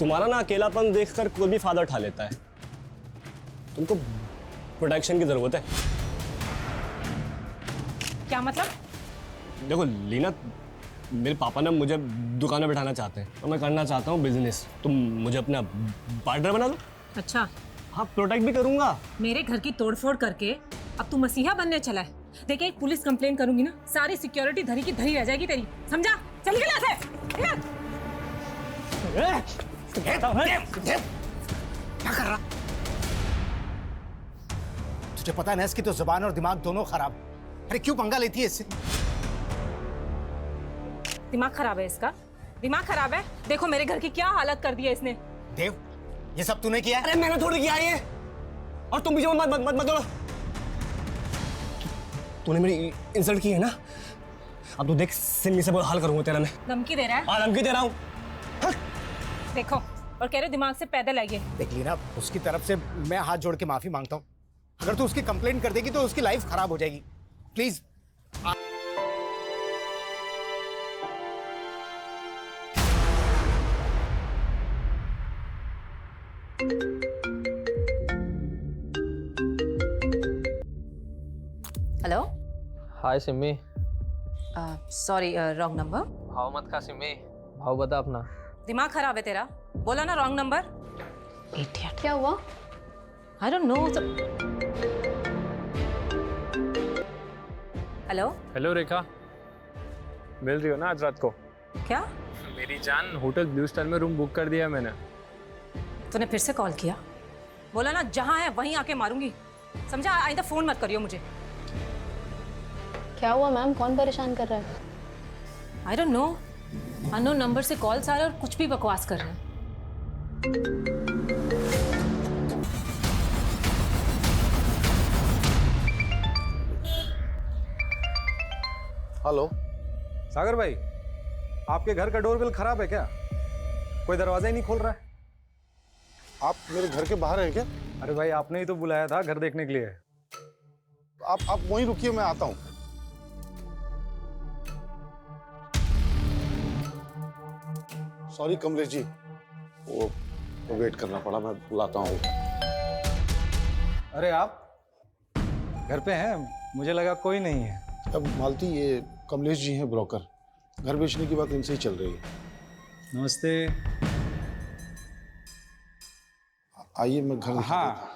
तुम्हारा ना अकेलापन देखकर कोई भी फायदा उठा लेता है। तुमको प्रोटेक्शन की जरूरत है। क्या मतलब? देखो लीना, मेरे पापा ना मुझे दुकान में बैठाना चाहते हैं और मैं करना चाहता हूँ बिजनेस। तुम मुझे अपना पार्टनर बना दो। अच्छा, हाँ, प्रोटेक्ट भी करूंगा। मेरे घर की तोड़फोड़ करके अब तू मसीहा बनने चला है। देखिए, एक पुलिस कंप्लेन करूंगी ना, सारी सिक्योरिटी धरी की धरी रह जाएगी तेरी, समझा? चल निकल यहाँ से। क्या कर रहा? तुझे पता है ना इसकी तो जुबान और दिमाग दोनों खराब। अरे क्यों पंगा लेती है इससे? दिमाग खराब है इसका, दिमाग खराब है। देखो मेरे घर की क्या हालत कर दी है इसने। देव, ये सब तूने किया? अरे मैंने थोड़ी किया ये, और तुम भी मत मत मत बोलो। तूने मेरी इंसल्ट की है ना, अब तू देख सिमी से हाल करूंगा तेरा मैं। धमकी दे रहा है? हाँ, धमकी दे रहा हूँ। देखो, और कह रहे दिमाग से पैदल आइए। देख लीना, उसकी तरफ से मैं हाथ जोड़ के माफी मांगता हूँ। अगर तू उसकी कंप्लेन कर देगी तो उसकी लाइफ खराब हो जाएगी। Please. Hello. Hi Simi. Sorry, wrong number. भाव मत खा सिमी, भाव बता अपना। दिमाग खराब है तेरा, बोला ना रॉन्ग नंबर। इडियट। क्या हुआ? I don't know. Hello. Hello Rekha, मिल रही हो ना आज रात को? क्या? मेरी जान, होटल ब्लू स्टार में रूम बुक कर दिया है मैंने। तूने फिर से कॉल किया? बोला ना जहां है वहीं आके मारूंगी, समझा? आइंदा फोन मत करियो मुझे। क्या हुआ मैम, कौन परेशान कर रहा है? आई डोंट नो, अननोन नंबर से कॉल्स आ रहे हैं और कुछ भी बकवास कर रहे हैं। हेलो सागर भाई, आपके घर का डोरबेल खराब है क्या? कोई दरवाजा ही नहीं खोल रहा है। आप मेरे घर के बाहर हैं क्या? अरे भाई, आपने ही तो बुलाया था घर देखने के लिए। आप वहीं रुकिए, मैं आता हूँ। सॉरी कमलेश जी, वो वेट करना पड़ा, मैं बुलाता हूँ। अरे आप घर पे हैं? मुझे लगा कोई नहीं है। अब मालती, ये कमलेश जी हैं ब्रोकर। घर बेचने की बात इनसे ही चल रही है। नमस्ते। आइए, मैं घर दिखा देता हूँ।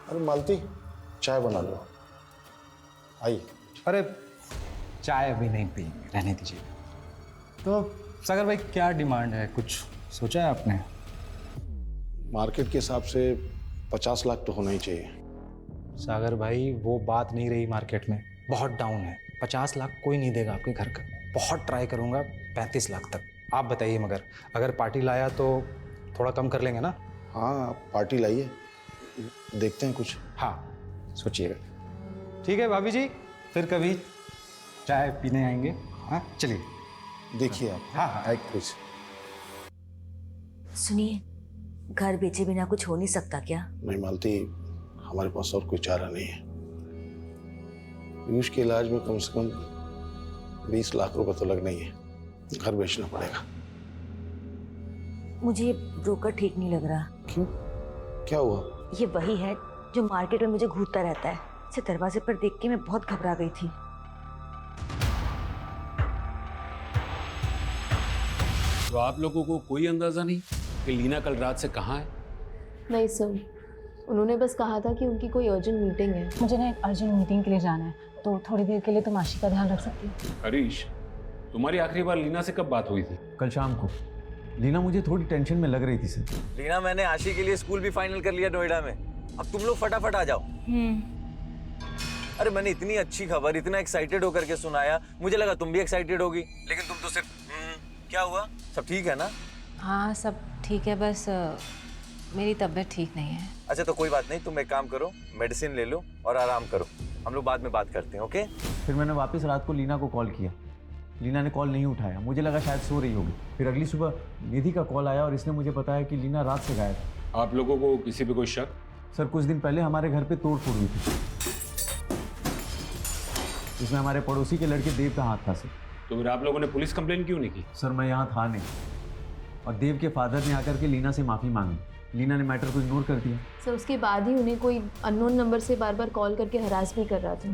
अरे मालती, चाय बना लो। आइए। अरे चाय अभी नहीं पिएंगे, रहने दीजिए। तो सागर भाई, क्या डिमांड है? कुछ सोचा है आपने? मार्केट के हिसाब से 50 लाख तो होना ही चाहिए। सागर भाई, वो बात नहीं रही। मार्केट में बहुत डाउन है। 50 लाख कोई नहीं देगा आपके घर का। बहुत ट्राई करूंगा 35 लाख तक। आप बताइए, मगर अगर पार्टी लाया तो थोड़ा कम कर लेंगे ना? हाँ, आप पार्टी लाइए, देखते हैं कुछ। हाँ, सोचिएगा। ठीक है भाभी जी, फिर कभी चाय पीने आएंगे। हाँ चलिए। देखिए आप। हाँ हाँ। एक कुछ। सुनिए, घर बेचे बिना कुछ हो नहीं सकता क्या? नहीं मालती, हमारे पास और कोई चारा नहीं है। पीयूष के इलाज में कम से कम 20 लाख रुपए तो लगना ही है। घर बेचना पड़ेगा। मुझे ये ब्रोकर ठीक नहीं लग रहा। क्यों, क्या हुआ? ये वही है जो मार्केट में मुझे घूरता रहता है। इसे दरवाजे पर देख के मैं बहुत घबरा गई थी। तो आप लोगों को कोई अंदाजा नहीं कि लीना कल रात से कहाँ है? नहीं सर, उन्होंने बस कहा था कि उनकी कोई अर्जेंट मीटिंग है। मुझे ना एक अर्जेंट मीटिंग के लिए जाना है, तो थोड़ी देर के लिए तुम आशी का ध्यान रख सकती हो? हरीश, तुम्हारी आखिरी बार लीना से कब बात हुई थी? कल शाम को। लीना मुझे थोड़ी टेंशन में लग रही थी सर। लीना, मैंने आशी के लिए स्कूल भी फाइनल कर लिया नोएडा में। अब तुम लोग फटाफट आ जाओ। अरे मैंने इतनी अच्छी खबर इतना एक्साइटेड होकर के सुनाया, मुझे लगा तुम भी एक्साइटेड होगी, लेकिन तुम तो सिर्फ क्या हुआ? सब ठीक है ना? हाँ सब ठीक है, बस मेरी तबीयत ठीक नहीं है। अच्छा तो कोई बात नहीं, तुम एक काम करो, मेडिसिन ले लो और आराम करो। हम लोग बाद में बात करते हैं, ओके? फिर मैंने वापस रात को लीना को कॉल किया। लीना ने कॉल नहीं उठाया, मुझे लगा शायद सो रही होगी। फिर अगली सुबह निधि का कॉल आया और इसने मुझे बताया कि लीना रात से गायब है। आप लोगों को किसी पे कोई शक? सर कुछ दिन पहले हमारे घर पे तोड़ फोड़ हुई थी, इसमें हमारे पड़ोसी के लड़के देव का हाथ था सर। तो फिर आप लोगों ने पुलिस कंप्लेन क्यों नहीं की? सर मैं यहाँ था नहीं, और देव के फादर ने आकर के लीना से माफ़ी मांगी। लीना ने मैटर को इग्नोर कर दिया। सर उसके बाद ही उन्हें कोई अननोन नंबर से बार बार कॉल करके हरास भी कर रहा था।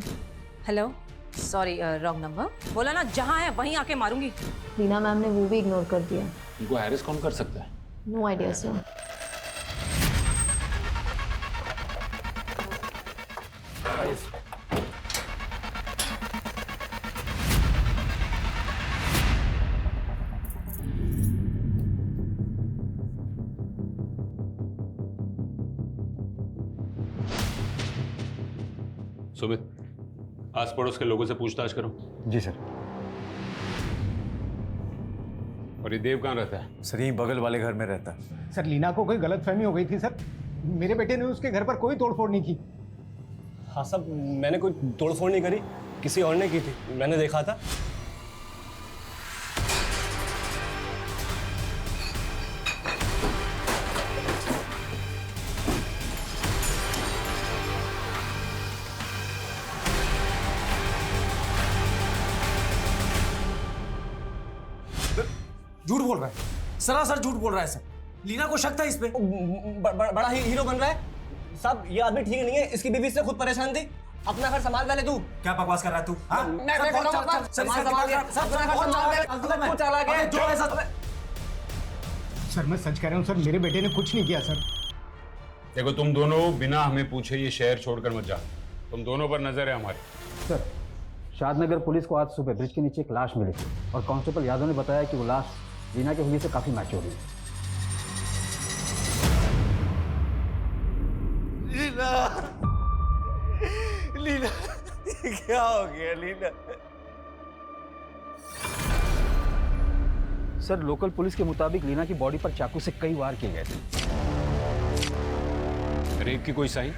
Hello, sorry wrong number. बोला ना जहाँ है वहीं आके मारूंगी। लीना मैम ने वो भी इग्नोर कर दिया। उनको हैरेस कौन कर सकता है? No idea sir. सुमित, आस पड़ोस के लोगों से पूछताछ करो। जी सर। और ये देव कहाँ रहता है? सर यही बगल वाले घर में रहता है। सर लीना को कोई गलतफहमी हो गई थी सर, मेरे बेटे ने उसके घर पर कोई तोड़फोड़ नहीं की। हाँ साहब, मैंने कोई तोड़फोड़ नहीं करी, किसी और ने की थी, मैंने देखा था। झूठ बोल रहा है, सरासर झूठ बोल रहा है सर। लीना को शक था इस पे। बड़ा हीरो बन रहा है साहब। ये आदमी ठीक नहीं है, इसकी बीवी से खुद परेशान थी। अपना घर संभाल पहले तू। क्या बकवास कर रहा है तू? सर मैं सच कह रहा हूँ सर, मेरे बेटे ने कुछ नहीं किया सर। देखो तुम दोनों बिना हमें पूछे ये शहर छोड़कर मत जा। तुम दोनों पर नजर है हमारी। सर शादनगर पुलिस को आज सुबह ब्रिज के नीचे एक लाश मिली थी और कांस्टेबल यादव ने बताया कि वो लाश लीना के हुए से काफी मैच हो रही है। लीना, लीना, क्या हो गया लीना? सर लोकल पुलिस के मुताबिक लीना की बॉडी पर चाकू से कई वार किए गए थे। रेप की कोई साइन?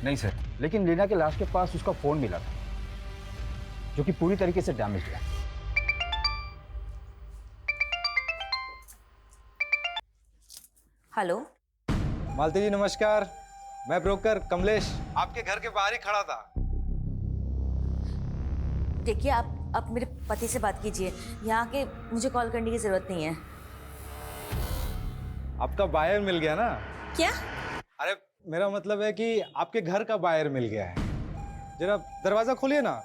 नहीं सर, लेकिन लीना के लाश के पास उसका फोन मिला था जो कि पूरी तरीके से डैमेज है। हेलो मालती जी नमस्कार, मैं ब्रोकर कमलेश आपके घर के बाहर ही खड़ा था। देखिए, आप मेरे पति से बात कीजिए, यहाँ के मुझे कॉल करने की जरूरत नहीं है। आपका बायर मिल गया ना? क्या? अरे मेरा मतलब है कि आपके घर का बायर मिल गया है। जरा दरवाजा खोलिए ना,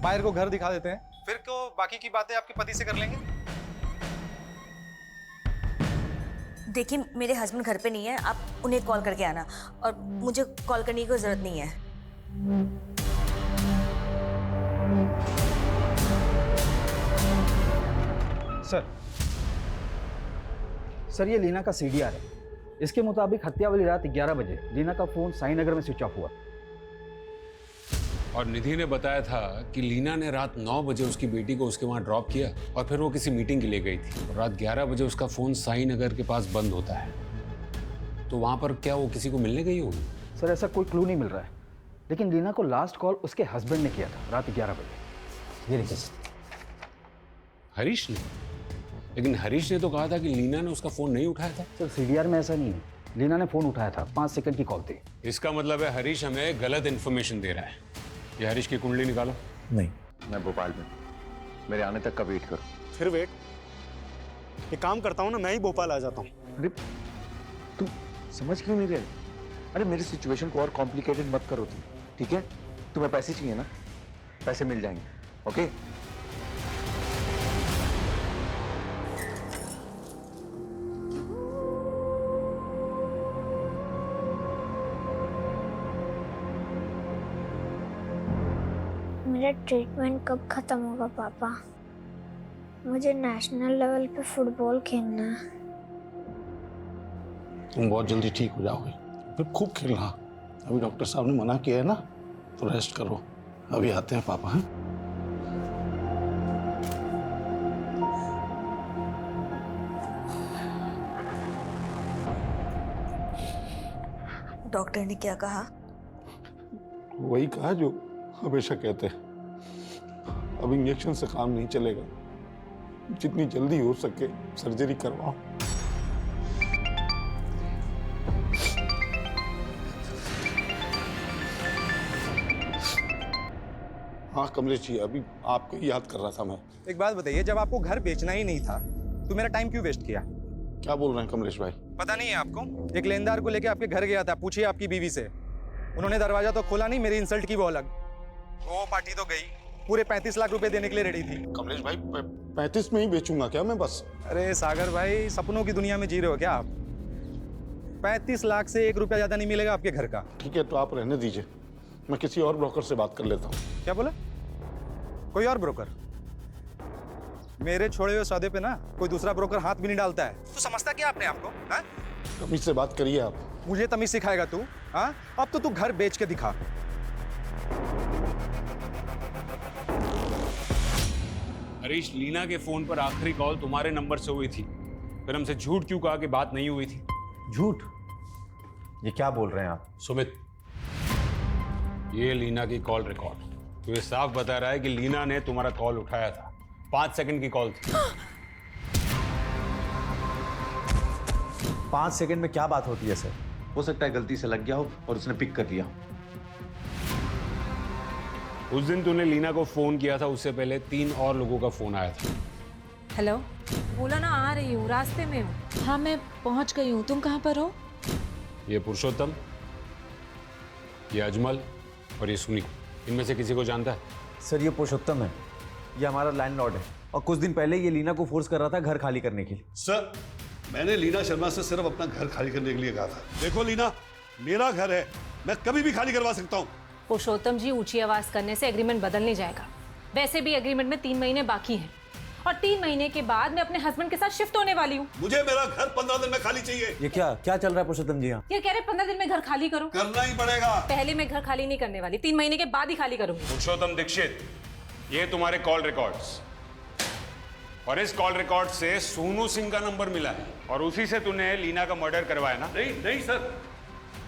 बायर को घर दिखा देते हैं, फिर तो बाकी की बातें आपके पति से कर लेंगे। देखिए मेरे हस्बैंड घर पे नहीं है, आप उन्हें कॉल करके आना, और मुझे कॉल करने की कोई जरूरत नहीं है। सर ये लीना का सीडीआर है। इसके मुताबिक हत्या वाली रात 11 बजे लीना का फोन साई नगर में स्विच ऑफ हुआ। और निधि ने बताया था कि लीना ने रात 9 बजे उसकी बेटी को उसके वहां ड्रॉप किया और फिर वो किसी मीटिंग के लिए गई थी। और रात 11 बजे उसका फोन साई नगर के पास बंद होता है। तो वहां पर क्या वो किसी को मिलने गई होगी? सर ऐसा कोई क्लू नहीं मिल रहा है, लेकिन लीना को लास्ट कॉल उसके हस्बैंड ने किया था रात 11 बजे। ये देखिए। हरीश ने? लेकिन हरीश ने तो कहा था कि लीना ने उसका फोन नहीं उठाया था। सर सीडीआर में ऐसा नहीं है, लीना ने फोन उठाया था, 5 सेकंड की कॉल थी। इसका मतलब है हरीश हमें गलत इन्फॉर्मेशन दे रहा है। ये हरीश की कुंडली निकालो। नहीं, मैं भोपाल में, मेरे आने तक का वेट करो। फिर वेट? एक काम करता हूँ ना, मैं ही भोपाल आ जाता हूँ। अरे तुम समझ क्यों नहीं रहे? अरे मेरी सिचुएशन को और कॉम्प्लिकेटेड मत करो तुम, ठीक है? तुम्हें पैसे चाहिए ना, पैसे मिल जाएंगे, ओके? मेरा ट्रीटमेंट कब खत्म होगा पापा? मुझे नेशनल लेवल पे फुटबॉल खेलना है। तुम बहुत जल्दी ठीक हो जाओगे, फिर खूब खेलना। अभी डॉक्टर साहब ने मना किया है ना, तो रेस्ट करो। अभी आते हैं पापा। हैं? डॉक्टर ने क्या कहा? वही कहा जो हमेशा कहते हैं, अब इंजेक्शन से काम नहीं चलेगा, जितनी जल्दी हो सके सर्जरी करवाओ। हाँ कमलेश जी, अभी आपको ही याद कर रहा था मैं। एक बात बताइए, जब आपको घर बेचना ही नहीं था तो मेरा टाइम क्यों वेस्ट किया? क्या बोल रहे हैं कमलेश भाई? पता नहीं है आपको? एक लेनदार को लेके आपके घर गया था, पूछिए आपकी बीवी से। उन्होंने दरवाजा तो खोला नहीं, मेरी इंसल्ट की वो अलग। वो पार्टी तो गई, पूरे 35 लाख रुपए देने के लिए रेडी थी। कमलेश भाई 35 में ही बेचूंगा क्या मैं बस? अरे सागर भाई, सपनों की दुनिया में जी रहे हो क्या आप? 35 लाख से 1 रुपया ज्यादा नहीं मिलेगा आपके घर का। ठीक है, तो आप रहने दीजिए, मैं किसी और ब्रोकर से बात कर लेता हूँ। क्या बोला? कोई और ब्रोकर? मेरे छोड़े हुए सौदे पे ना कोई दूसरा ब्रोकर हाथ भी नहीं डालता है। तो समझता क्या आपने आपको? हाँ? तमीज से बात करिए आप। मुझे तमीज सिखाएगा तू? हाँ? अब तो तू घर बेच के दिखा। हरीश, लीना के फोन पर आखिरी कॉल तुम्हारे नंबर से हुई थी, फिर हमसे झूठ क्यों कहा कि बात नहीं हुई थी? झूठ? ये क्या बोल रहे हैं आप? सुमित, ये लीना की कॉल रिकॉर्ड, तो ये साफ बता रहा है कि लीना ने तुम्हारा कॉल उठाया था। 5 सेकंड की कॉल थी। 5 सेकंड में क्या बात होती है सर? हो सकता है गलती से लग गया हो और उसने पिक कर लिया। उस दिन तूने लीना को फोन किया था, उससे पहले 3 और लोगों का फोन आया था। हेलो, बोला ना आ रही हूँ, रास्ते में हूँ। हाँ मैं पहुँच गई हूँ, तुम कहाँ पर हो? ये पुरुषोत्तम, ये अजमल और ये सुनी, इनमें से किसी को जानता है? सर ये पुरुषोत्तम है, ये हमारा लैंडलॉर्ड है और कुछ दिन पहले ये लीना को फोर्स कर रहा था घर खाली करने के लिए। सर मैंने लीना शर्मा से सिर्फ अपना घर खाली करने के लिए कहा था। देखो लीना, मेरा घर है, मैं कभी भी खाली करवा सकता हूँ। पुरुषोत्तम जी, ऊंची आवाज करने से एग्रीमेंट बदल नहीं जाएगा। वैसे भी एग्रीमेंट में 3 महीने बाकी हैं और 3 महीने के बाद मैं अपने हस्बैंड के साथ शिफ्ट होने वाली हूँ। मुझे मेरा घर 15 दिन में खाली चाहिए। ये क्या चल रहा है पुरुषोत्तम जी? यहाँ ये कह रहे 15 दिन में घर खाली करो। करना ही पड़ेगा। पहले मैं घर खाली नहीं करने वाली, 3 महीने के बाद ही खाली करूंगी। पुरुषोत्तम दीक्षित, ये तुम्हारे कॉल रिकॉर्ड्स, और इस कॉल रिकॉर्ड से सोनू सिंह का नंबर मिला है और उसी से तूने लीना का मर्डर करवाया ना? नहीं नहीं सर,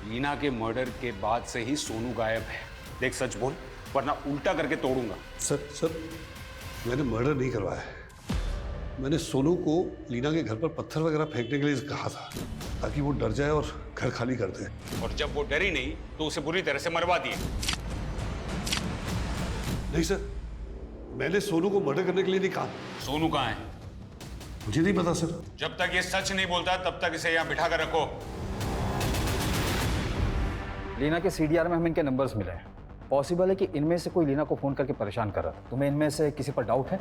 लीना के मर्डर के बाद से ही सोनू गायब है। देख सच बोल, वरना उल्टा करके तोड़ूंगा। सर मैंने मर्डर नहीं करवाया है। मैंने सोनू को लीना के घर पर पत्थर वगैरह फेंकने के लिए कहा था ताकि वो डर जाए और घर खाली कर दे। और जब वो डरी नहीं तो उसे बुरी तरह से मरवा दिए। नहीं सर, मैंने सोनू को मर्डर करने के लिए नहीं कहा। सोनू कहाँ है? मुझे नहीं पता सर। जब तक ये सच नहीं बोलता तब तक इसे यहाँ बिठा कर रखो। लीना के सीडीआर में हमें इनके नंबर्स मिले हैं। पॉसिबल है कि इनमें से कोई लीना को फोन करके परेशान कर रहा था। तुम्हें इनमें से किसी पर डाउट है?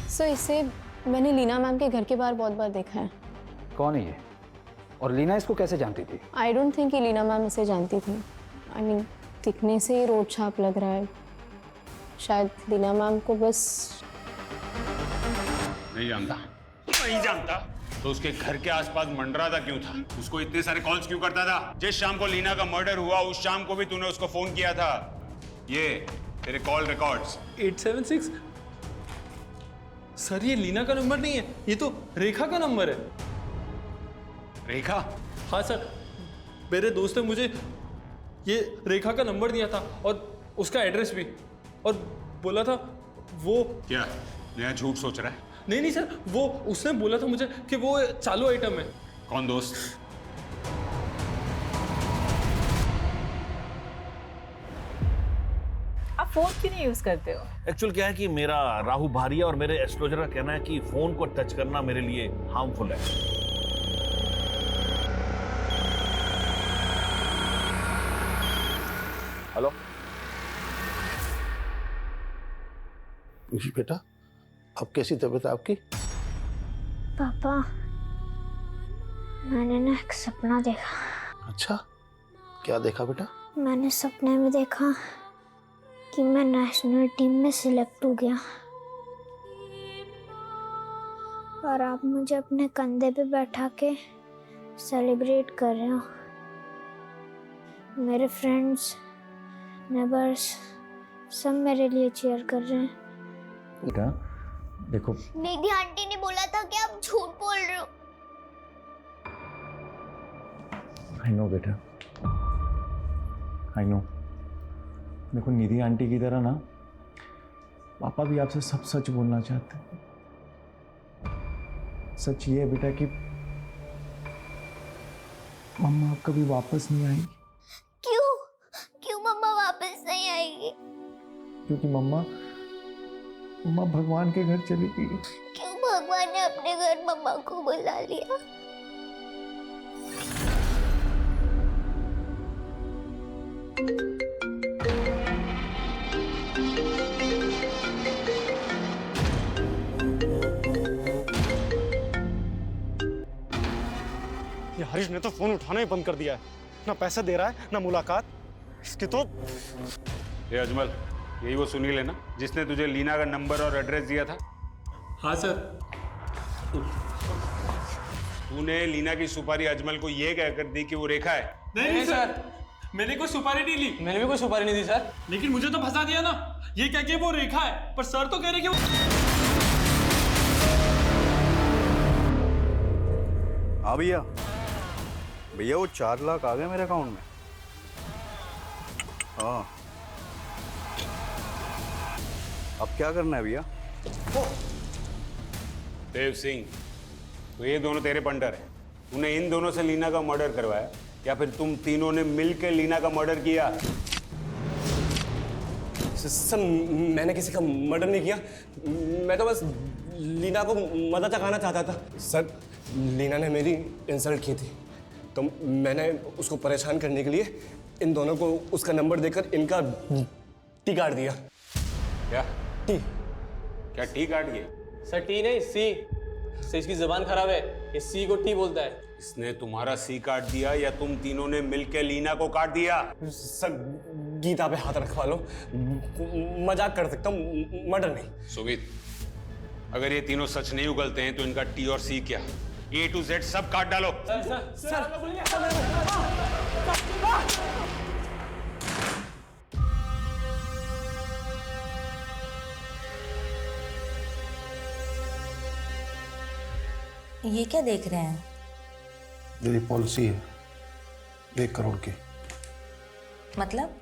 सो इसे मैंने लीना मैम के घर के बाहर बहुत बार देखा है। कौन है ये? और लीना इसको कैसे जानती थी? आई डोंट थिंक कि लीना मैम इसे जानती थी। आई मीन दिखने से ही रोड छाप लग रहा है। शायद लीना मैम को बस नहीं जानता। नहीं जानता तो उसके घर के आसपास मंडराता क्यों था? उसको इतने सारे कॉल्स क्यों करता था? जिस शाम को लीना का मर्डर हुआ उस शाम को भी तूने उसको फोन किया था। ये तेरे कॉल रिकॉर्ड्स। 876 सर, ये लीना का नंबर नहीं है, ये तो रेखा का नंबर है। रेखा? हाँ सर, मेरे दोस्त ने मुझे ये रेखा का नंबर दिया था और उसका एड्रेस भी, और बोला था वो। क्या नया झूठ सोच रहा है? नहीं सर, वो उसने बोला था मुझे कि वो चालू आइटम है। कौन दोस्त? आप फोन क्यों नहीं यूज करते हो? एक्चुअल क्या है कि मेरा राहु भारिया और मेरे एस्ट्रोलजर का कहना है कि फोन को टच करना मेरे लिए हार्मफुल है। हेलो जी बेटा, अब कैसी तबीयत है आपकी? पापा, मैंने ना एक सपना देखा। अच्छा, क्या देखा बेटा? मैंने सपने में देखा कि मैं नेशनल टीम में सिलेक्ट हो गया और आप मुझे अपने कंधे पे बैठा के सेलिब्रेट कर रहे हो। मेरे फ्रेंड्स, नेबर्स सब मेरे लिए चीयर कर रहे हैं। बेटा देखो, निधि आंटी ने बोला था कि आप झूठ बोल रहे हो। आई नो बेटा, आई नो। देखो निधि आंटी की तरह ना पापा भी आपसे सब सच बोलना चाहते हैं। सच ये है बेटा कि मम्मा अब कभी वापस नहीं आएगी। क्यों? क्यों मम्मा वापस नहीं आएगी? क्योंकि मम्मा भगवान के घर चली गई। क्यों भगवान ने अपने घर मम्मा को बुला लिया? ये हरीश ने तो फोन उठाना ही बंद कर दिया है। ना पैसा दे रहा है ना मुलाकात। इसकी तो ये अजमल, यही वो सुनील है ना जिसने तुझे लीना का नंबर और एड्रेस दिया था? हाँ सर। तूने लीना की सुपारी अजमल को ये कहकर दी कि वो रेखा है? नहीं सर, मैंने कोई सुपारी नहीं ली। मैंने भी कोई सुपारी नहीं दी सर। लेकिन मुझे तो फंसा दिया ना, ये कह के वो रेखा है, पर सर तो कह रहे कि वो... हाँ भैया, भैया वो 4 लाख आ गए मेरे अकाउंट में। हाँ, अब क्या करना है भैया? देव सिंह, तो ये दोनों तेरे पंटर हैं। तूने इन दोनों से लीना का मर्डर करवाया या फिर तुम तीनों ने मिलकर लीना का मर्डर किया? सर मैंने किसी का मर्डर नहीं किया। मैं तो बस लीना को मजा चखाना चाहता था। सर लीना ने मेरी इंसल्ट की थी तो मैंने उसको परेशान करने के लिए इन दोनों को उसका नंबर देकर इनका टी काट दिया। क्या टी? क्या टी काट दिया? सर टी नहीं, सी। सर इसकी जुबान खराब है, ये सी को टी बोलता है। इसने तुम्हारा सी काट दिया या तुम तीनों ने मिलकर लीना को काट दिया? सर गीता पे हाथ रखवा लो, मजाक कर सकता हूँ, मर्डर नहीं। सुमित, अगर ये तीनों सच नहीं उगलते हैं तो इनका टी और सी क्या, A to Z सब काट डालो। ये क्या देख रहे हैं? मेरी पॉलिसी है 1 करोड़ की। मतलब?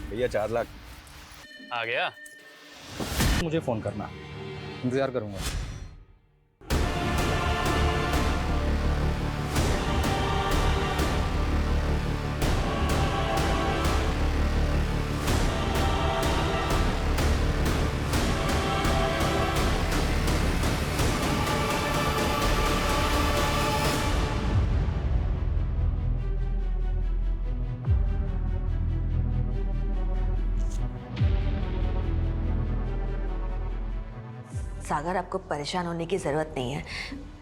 भैया 4 लाख आ गया। मुझे फोन करना, इंतजार करूंगा। सागर, आपको परेशान होने की जरूरत नहीं है।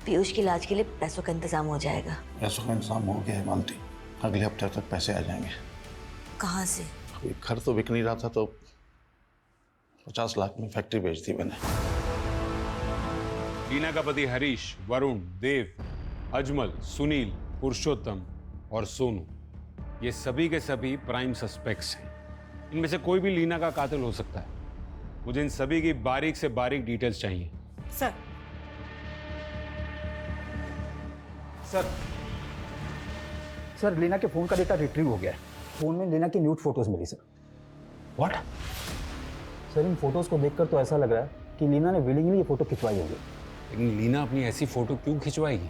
पीयूष के इलाज के लिए पैसों का इंतजाम हो जाएगा। पैसों का इंतजाम हो गया है मालती, अगले हफ्ते तक पैसे आ जाएंगे। कहाँ से? अभी घर तो बिक नहीं रहा था तो 50 लाख में फैक्ट्री बेच दी मैंने। लीना का पति हरीश, वरुण, देव, अजमल, सुनील, पुरुषोत्तम और सोनू, ये सभी के सभी प्राइम सस्पेक्ट्स हैं। इनमें से कोई भी लीना का कातिल हो सकता है। मुझे इन सभी की बारीक से बारीक डिटेल्स चाहिए। सर सर लीना के फोन का डेटा रिट्रीव हो गया है। फोन में लीना की न्यूड फोटोज मिली सर। व्हाट? सर इन फोटोज को देखकर तो ऐसा लग रहा है कि लीना ने विलिंगली ये फोटो खिंचवाई होगी। लेकिन लीना अपनी ऐसी फोटो क्यों खिंचवाएगी?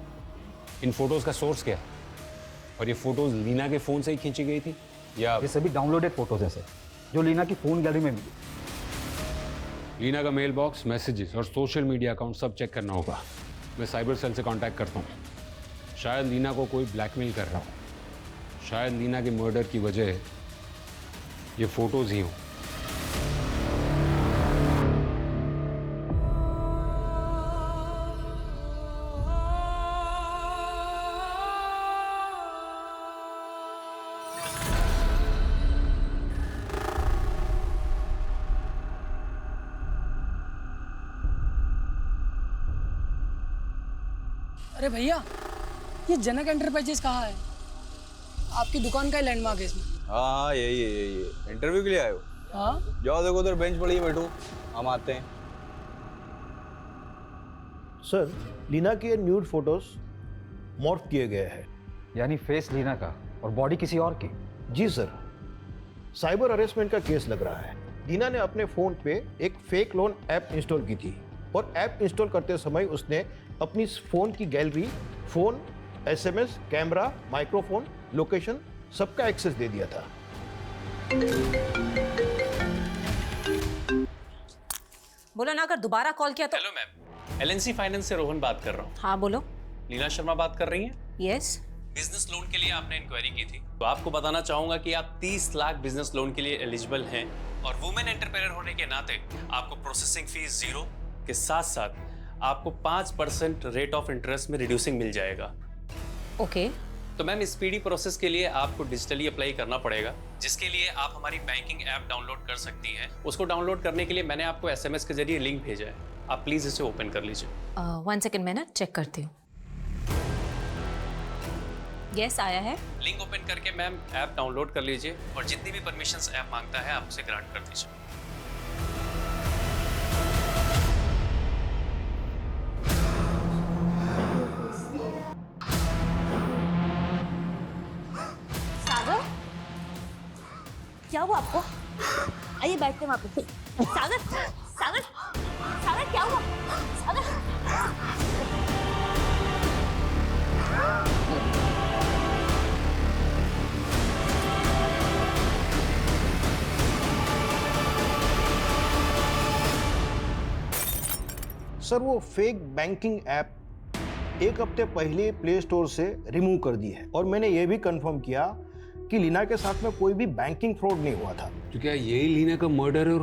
इन फोटोज का सोर्स क्या है? और ये फोटोज लीना के फोन से ही खींची गई थी या? ये सभी डाउनलोडेड फोटोज हैं सर, जो लीना की फोन गैलरी में मिली। लीना का मेल बॉक्स, मैसेजेस और सोशल मीडिया अकाउंट सब चेक करना होगा। मैं साइबर सेल से कांटेक्ट करता हूँ। शायद लीना को कोई ब्लैकमेल कर रहा हो। शायद लीना के मर्डर की वजह ये फोटोज ही हों। अरे भैया, ये जनक एंटरप्राइजेस कहाँ है? आपकी दुकान का ही लैंडमार्क है इसमें। हाँ यही इंटरव्यू के लिए आए हो? हाँ। जाओ देखो उधर बेंच पड़ी है, बैठो, हम आते हैं। सर, लीना के न्यूड फोटोज मॉर्फ किए गए हैं। यानी फेस लीना का और बॉडी किसी और की? जी सर, साइबर हरेसमेंट का केस लग रहा है। लीना ने अपने फोन पे एक फेक लोन ऐप इंस्टॉल की थी और ऐप इंस्टॉल करते समय उसने अपनी फोन की gallery, phone, SMS, camera, microphone, location सबका एक्सेस दे दिया था। बोलो ना, अगर दोबारा कॉल किया तो। हेलो मैम, एलएनसी फाइनेंस से रोहन बात कर रहा हूँ। हाँ बोलो। लीना शर्मा बात कर रही हैं? यस। बिजनेस लोन के लिए आपने इंक्वायरी की थी, तो आपको बताना चाहूंगा कि आप 30 लाख बिजनेस लोन के लिए एलिजिबल हैं और वुमेन एंटरप्रेन्योर होने के नाते आपको प्रोसेसिंग फीस 0 के साथ साथ आपको 5% रेट ऑफ इंटरेस्ट में रिड्यूसिंग मिल जाएगा। ओके। तो मैम इस स्पीडी प्रोसेस के लिए आपको डिजिटली अप्लाई करना पड़ेगा, जिसके लिए आप हमारी बैंकिंग ऐप डाउनलोड कर सकती हैं। उसको डाउनलोड करने के लिए मैंने आपको एसएमएस के जरिए लिंक भेजा है, आप प्लीज इसे ओपन कर लीजिए। 1 सेकेंड, मैं ना चेक करती हूँ। यस, आया है। लिंक ओपन करके मैम ऐप डाउनलोड कर लीजिए और जितनी भी परमिशंस ऐप मांगता है आप उसे ग्रांट कर दीजिए। सागर, क्या हुआ आपको? आइए बैठते हैं वहाँ पे। सागर, सागर, सागर क्या हुआ? सागर। सर, वो फेक बैंकिंग ऐप 1 हफ्ते पहले प्ले स्टोर से रिमूव कर दी है और मैंने ये भी कंफर्म किया कि लीना के साथ में कोई भी बैंकिंग फ्रॉड नहीं हुआ था। तो क्या यही लीना का मर्डर है?